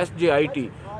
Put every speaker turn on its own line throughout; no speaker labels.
SJIT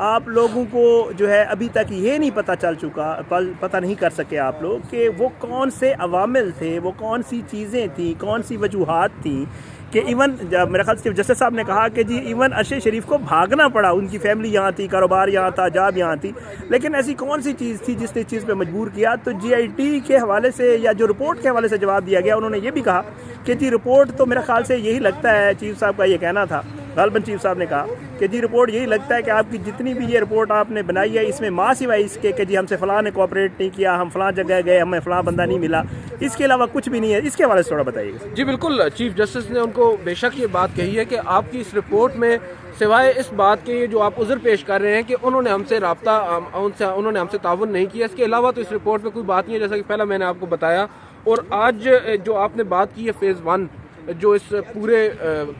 آپ لوگوں کو جو ہے ابھی تک یہ نہیں پتہ نہیں کر سکے آپ لوگ کہ وہ کون سے عوامل تھے, وہ کون سی چیزیں تھیں, کون سی وجوہات تھیں کہ ایون جب میرا خیال چیف جسٹس صاحب نے کہا کہ جی ایون ارشد شریف کو بھاگنا پڑا, ان کی فیملی یہاں تھی, کاروبار یہاں تھا, جاب یہاں تھی, لیکن ایسی کون سی چیز تھی جس نے چیز پہ مجبور کیا. تو جی آئی ٹی کے حوالے سے یا جو رپورٹ کے حوالے سے جواب دیا گیا, انہوں نے یہ بھی کہا کہ جی رپورٹ تو میرا خیال سے یہی لگتا ہے, چیف صاحب کا یہ کہنا تھا, غالباً چیف صاحب نے کہا کہ جی رپورٹ یہی لگتا ہے کہ آپ کی جتنی بھی یہ رپورٹ آپ نے بنائی ہے اس میں ماں سوائے اس کے کہ جی ہم سے فلاں نے کوآپریٹ نہیں کیا, ہم فلاں جگہ گئے, ہمیں فلاں بندہ نہیں ملا, اس کے علاوہ کچھ بھی نہیں ہے. اس کے حوالے سے تھوڑا بتائیے گا.
جی بالکل, چیف جسٹس نے ان کو بے شک یہ بات کہی ہے کہ آپ کی اس رپورٹ میں سوائے اس بات کے جو آپ عذر پیش کر رہے ہیں کہ انہوں نے ہم سے رابطہ انہوں نے ہم سے تعاون نہیں کیا, اس کے علاوہ تو اس رپورٹ میں کوئی بات نہیں ہے, جیسا کہ پہلا میں نے آپ کو بتایا. اور آج جو آپ نے بات کی ہے فیز 1, جو اس پورے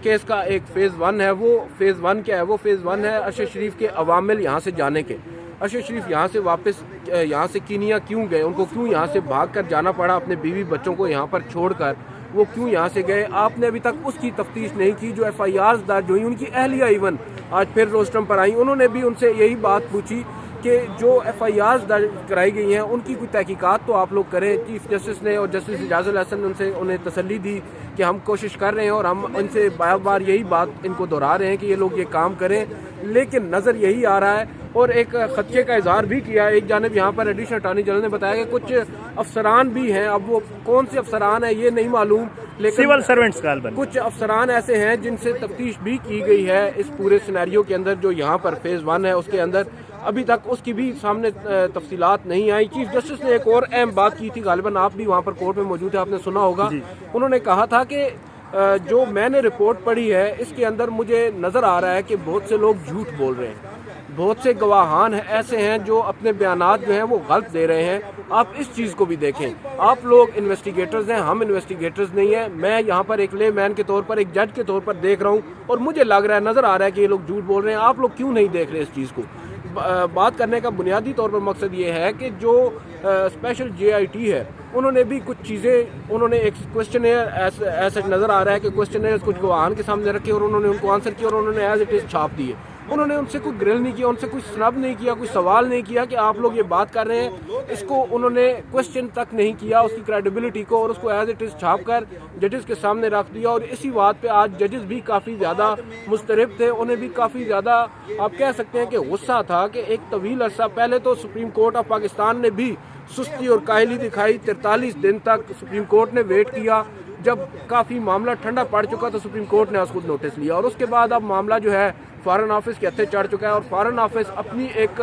کیس کا ایک فیز 1 ہے, وہ فیز 1 کیا ہے؟ وہ فیز 1 ہے ارشد شریف کے عوامل یہاں سے جانے کے. ارشد شریف یہاں سے واپس یہاں سے کینیا کیوں گئے, ان کو کیوں یہاں سے بھاگ کر جانا پڑا, اپنے بیوی بچوں کو یہاں پر چھوڑ کر وہ کیوں یہاں سے گئے؟ آپ نے ابھی تک اس کی تفتیش نہیں کی. جو ایف آئی آرز درج ہوئی, ان کی اہلیہ ایون آج پھر روسٹرم پر آئیں, انہوں نے بھی ان سے یہی بات پوچھی کہ جو ایف آئی آرز درج کرائی گئی ہیں ان کی کوئی تحقیقات تو آپ لوگ کریں. چیف جسٹس نے اور جسٹس اعجاز الحسن نے انہیں تسلی دی کہ ہم کوشش کر رہے ہیں اور ہم ان سے بار بار یہی بات ان کو دہرا رہے ہیں کہ یہ لوگ یہ کام کریں, لیکن نظر یہی آ رہا ہے. اور ایک خدشے کا اظہار بھی کیا. ایک جانب یہاں پر ایڈیشنل اٹارنی جنرل نے بتایا کہ کچھ افسران بھی ہیں, اب وہ کون سے افسران ہیں یہ نہیں معلوم, لیکن
سول سرونٹس
کچھ افسران ایسے ہیں جن سے تفتیش بھی کی گئی ہے اس پورے سینیریو کے اندر. جو یہاں پر فیز 1 ہے اس کے اندر ابھی تک اس کی بھی سامنے تفصیلات نہیں آئی. چیف جسٹس نے ایک اور اہم بات کی تھی, غالباً آپ بھی وہاں پر کورٹ میں موجود ہیں, آپ نے سنا ہوگا. انہوں نے کہا تھا کہ جو میں نے رپورٹ پڑھی ہے اس کے اندر مجھے نظر آ رہا ہے کہ بہت سے لوگ جھوٹ بول رہے ہیں, بہت سے گواہان ایسے ہیں جو اپنے بیانات جو ہیں وہ غلط دے رہے ہیں. آپ اس چیز کو بھی دیکھیں. آپ لوگ انویسٹیگیٹرز ہیں, ہم انویسٹیگیٹرز نہیں ہیں. میں یہاں پر ایک لے مین کے طور پر, ایک جج کے طور پر دیکھ رہا ہوں اور مجھے لگ رہا ہے, نظر آ رہا ہے کہ یہ لوگ جھوٹ بول رہے ہیں. آپ لوگ کیوں نہیں دیکھ رہے اس چیز کو؟ بات کرنے کا بنیادی طور پر مقصد یہ ہے کہ جو اسپیشل جے آئی ٹی ہے انہوں نے بھی کچھ چیزیں, انہوں نے ایک کوشچنیئر ایسا نظر آ رہا ہے کہ کوشچنیئر کچھ گواہان کے سامنے رکھے اور انہوں نے ان کو آنسر کیا اور انہوں نے ایز اٹ از چھاپ دیے. انہوں نے ان سے کوئی گرل نہیں کیا, ان سے کوئی سنب نہیں کیا, کوئی سوال نہیں کیا کہ آپ لوگ یہ بات کر رہے ہیں. اس کو انہوں نے کوشچن تک نہیں کیا, اس کی کریڈیبلٹی کو, اور اس کو ایز اٹ از چھاپ کر ججز کے سامنے رکھ دیا. اور اسی بات پہ آج ججز بھی کافی زیادہ مضطرب تھے, انہیں بھی کافی زیادہ آپ کہہ سکتے ہیں کہ غصہ تھا کہ ایک طویل عرصہ پہلے تو سپریم کورٹ آف پاکستان نے بھی سستی اور کاہلی دکھائی. 43 دن تک سپریم کورٹ نے ویٹ کیا. جب کافی معاملہ ٹھنڈا پڑ چکا تو سپریم کورٹ نے خود نوٹس لیا, اور اس کے بعد اب معاملہ جو ہے فارن آفس کے ہتھے چڑھ چکا ہے. اور فارن آفس اپنی ایک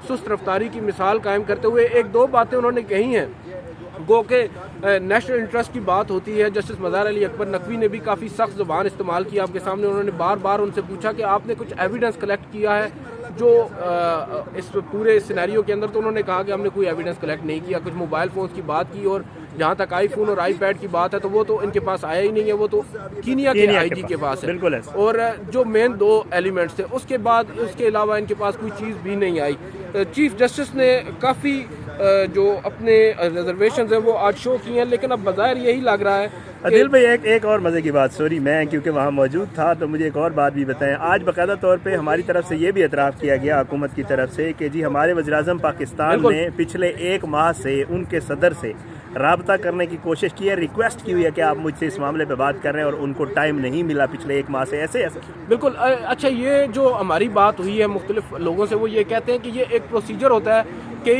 سست رفتاری کی مثال قائم کرتے ہوئے ایک دو باتیں انہوں نے کہی ہیں. گو کہ نیشنل انٹرسٹ کی بات ہوتی ہے. جسٹس مظہر علی اکبر نقوی نے بھی کافی سخت زبان استعمال کی آپ کے سامنے. انہوں نے بار بار ان سے پوچھا کہ آپ نے کچھ ایویڈنس کلیکٹ کیا ہے جو اس پورے سینیریو کے اندر, تو انہوں نے کہا کہ ہم نے کوئی ایویڈنس کلیکٹ نہیں کیا. کچھ موبائل فونز کی بات کی, اور جہاں تک آئی فون اور آئی پیڈ کی بات ہے تو وہ تو ان کے پاس آیا ہی نہیں ہے, وہ تو کینیا کے آئی جی کے پاس ہے. اور جو مین 2 ایلیمنٹس تھے اس کے بعد اس کے علاوہ ان کے پاس کوئی چیز بھی نہیں آئی. چیف جسٹس نے کافی جو اپنے ریزرویشنز ہیں وہ آج شو کی ہیں, لیکن اب بظاہر یہی لگ رہا ہے.
عادل بھائی ایک اور مزے کی بات, سوری میں کیونکہ وہاں موجود تھا تو مجھے ایک اور بات بھی بتائیں. آج باقاعدہ طور پہ ہماری طرف سے یہ بھی اعتراف کیا گیا حکومت کی طرف سے کہ جی ہمارے وزیراعظم پاکستان نے پچھلے 1 ماہ سے ان کے صدر سے رابطہ کرنے کی کوشش کی ہے, ریکویسٹ کی ہوئی ہے کہ آپ مجھ سے اس معاملے پہ بات کر رہے ہیں, اور ان کو ٹائم نہیں ملا پچھلے 1 ماہ سے. ایسے
بالکل. اچھا, یہ جو ہماری بات ہوئی ہے مختلف لوگوں سے, وہ یہ کہتے ہیں کہ یہ ایک پروسیجر ہوتا ہے کہ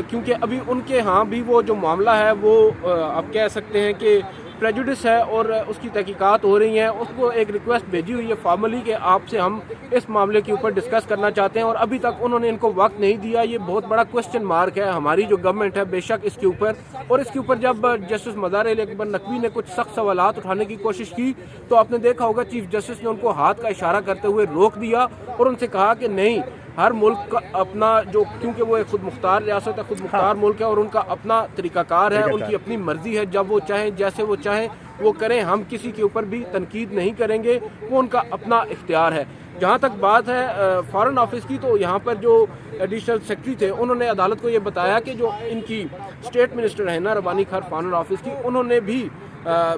کیونکہ ابھی ان کے ہاں بھی وہ جو معاملہ ہے وہ آپ کہہ سکتے ہیں کہ پریجوڈس ہے اور اس کی تحقیقات ہو رہی ہیں. اس کو ایک ریکویسٹ بھیجی ہوئی ہے فارملی کہ آپ سے ہم اس معاملے کے اوپر ڈسکس کرنا چاہتے ہیں, اور ابھی تک انہوں نے ان کو وقت نہیں دیا. یہ بہت بڑا کوشچن مارک ہے ہماری جو گورنمنٹ ہے بے شک اس کے اوپر. اور اس کے اوپر جب جسٹس مظہر علی اکبر نقوی نے کچھ سخت سوالات اٹھانے کی کوشش کی تو آپ نے دیکھا ہوگا چیف جسٹس نے ان کو ہاتھ کا اشارہ کرتے ہوئے روک دیا اور ان سے کہا کہ نہیں, ہر ملک کا اپنا جو, کیونکہ وہ ایک خود مختار ریاست ہے, خود مختار ملک ہے, اور ان کا اپنا طریقہ کار ہے, ان کی اپنی مرضی ہے, جب وہ چاہیں جیسے وہ چاہیں وہ کریں. ہم کسی کے اوپر بھی تنقید نہیں کریں گے, وہ ان کا اپنا اختیار ہے. جہاں تک بات ہے فارن آفس کی, تو یہاں پر جو ایڈیشنل سیکرٹری تھے انہوں نے عدالت کو یہ بتایا کہ جو ان کی اسٹیٹ منسٹر ہیں نا ربانی خان فارن آفس کی, انہوں نے بھی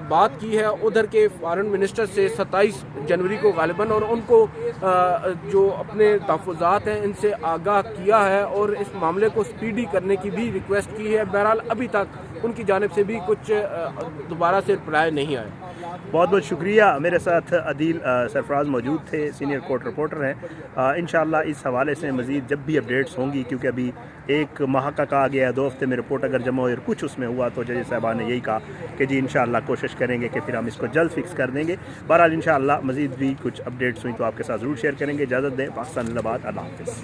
بات کی ہے ادھر کے فارن منسٹر سے 27 جنوری کو غالباً، اور ان کو جو اپنے تحفظات ہیں ان سے آگاہ کیا ہے اور اس معاملے کو سپیڈی کرنے کی بھی ریکویسٹ کی ہے۔ بہرحال ابھی تک ان کی جانب سے بھی کچھ دوبارہ سے رپلائی نہیں آئے۔
بہت بہت شکریہ۔ میرے ساتھ عدیل سرفراز موجود تھے، سینئر کورٹ رپورٹر ہیں۔ انشاءاللہ اس حوالے سے مزید جب بھی اپڈیٹس ہوں گی، کیونکہ ابھی ایک ماہ کا کہا گیا ہے، 2 ہفتے میں رپورٹ اگر جمع ہوئی اور کچھ اس میں ہوا تو جج صاحبان نے یہی کہا کہ جی انشاءاللہ کوشش کریں گے کہ پھر ہم اس کو جلد فکس کر دیں گے۔ بہرحال انشاءاللہ مزید بھی کچھ اپڈیٹس ہوئی تو آپ کے ساتھ ضرور شیئر کریں گے۔ اجازت دیں، پاکستان زندہ باد، اللہ حافظ۔